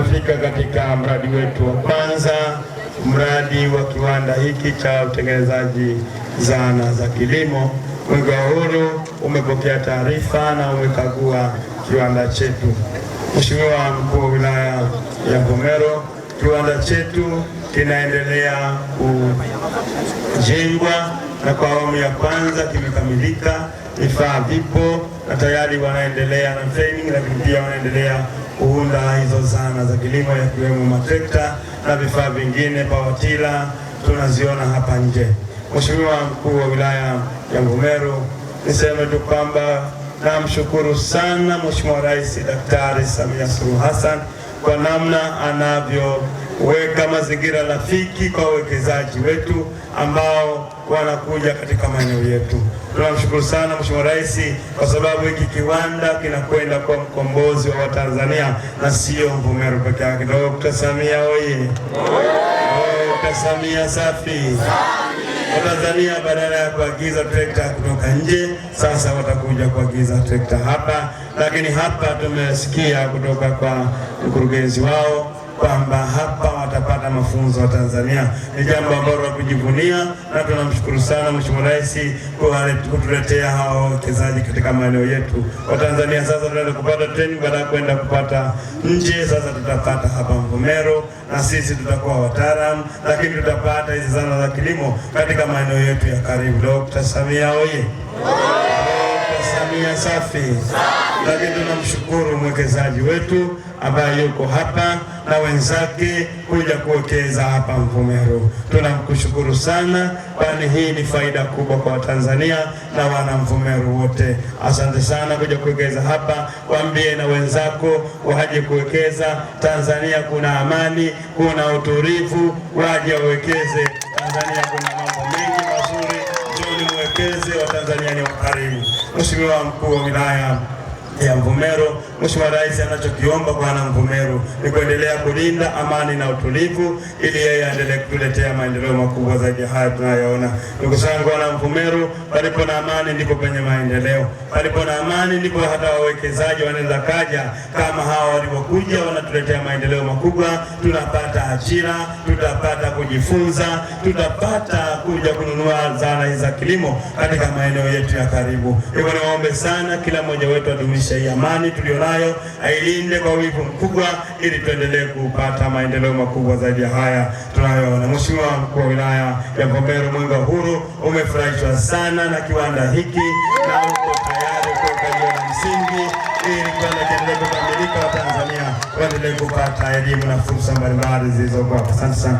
tumefika katika mradi wetu wa kwanza, mradi wa kiwanda hiki cha utengenezaji zana za kilimo. Mwenge wa Uhuru umepokea taarifa na umekagua kiwanda chetu. Mheshimiwa Mkuu wa Wilaya ya Mvomero, kiwanda chetu kinaendelea kujengwa na kwa awamu ya kwanza kimekamilika, vifaa vipo na tayari wanaendelea na training, lakini pia wanaendelea kuunda hizo zana za kilimo yakiwemo matrekta na vifaa vingine, pawatila tunaziona hapa nje. Mheshimiwa Mkuu wa Wilaya ya Mvomero, niseme tu kwamba namshukuru sana Mheshimiwa Rais Daktari Samia Suluhu Hassan kwa namna anavyoweka mazingira rafiki kwa wawekezaji wetu ambao wanakuja katika maeneo yetu. Tunamshukuru sana Mheshimiwa Rais kwa sababu hiki kiwanda kinakwenda kwa mkombozi wa Watanzania na sio Mvomero peke yake. Dr. Samia oye! Dr. Samia safi! Watanzania badala ya kuagiza trekta kutoka nje, sasa watakuja kuagiza trekta hapa. Lakini hapa tumesikia kutoka kwa mkurugenzi wao kwamba hapa watapata mafunzo wa Tanzania. Ni jambo ambalo la kujivunia na tunamshukuru sana Mheshimiwa Rais kutuletea hawa wawekezaji katika maeneo yetu. Watanzania sasa tunaenda kupata training baada ya kwenda kupata nje, sasa tutapata hapa Mvomero na sisi tutakuwa wataalamu, lakini tutapata hizi zana za kilimo katika maeneo yetu ya karibu. Dr. Samia oye! Dr. Samia safi! Lakini tunamshukuru mwekezaji wetu ambaye yuko hapa na wenzake kuja kuwekeza hapa Mvomero. Tunamkushukuru sana, kwani hii ni faida kubwa kwa Tanzania na wana Mvomero wote. Asante sana kuja kuwekeza hapa. Waambie na wenzako waje kuwekeza. Tanzania kuna amani, kuna utulivu, waje wawekeze. Tanzania kuna mambo mengi mazuri, njoni muwekeze. Wa Tanzania ni wakarimu. Mheshimiwa Mkuu wa Wilaya ya Mvomero, Mheshimiwa Rais anachokiomba kwa wana Mvomero ni kuendelea kulinda amani na utulivu ili yeye aendelee kutuletea maendeleo makubwa zaidi haya tunayoona. Ndugu zangu wana Mvomero, palipo na amani ndipo penye maendeleo. Palipo na amani ndipo hata wawekezaji wanaweza kaja kama hawa walivyokuja, wanatuletea maendeleo makubwa. Tunapata ajira, tutapata kujifunza, tutapata kuja kununua zana za kilimo katika maeneo yetu ya karibu. Hivyo niwaombe sana kila mmoja wetu adumishe hii amani tulionayo, ailinde kwa wivu mkubwa ili tuendelee kupata maendeleo makubwa zaidi ya haya tunayoona. Mheshimiwa Mkuu wa Wilaya ya Mvomero, Mwenge wa Uhuru umefurahishwa sana na kiwanda hiki na uko tayari kuweka jiwe la msingi ili kiwanda kiendelee kukamilika, wa Tanzania waendelee kupata elimu na fursa mbalimbali zilizokuwa. Asante sana.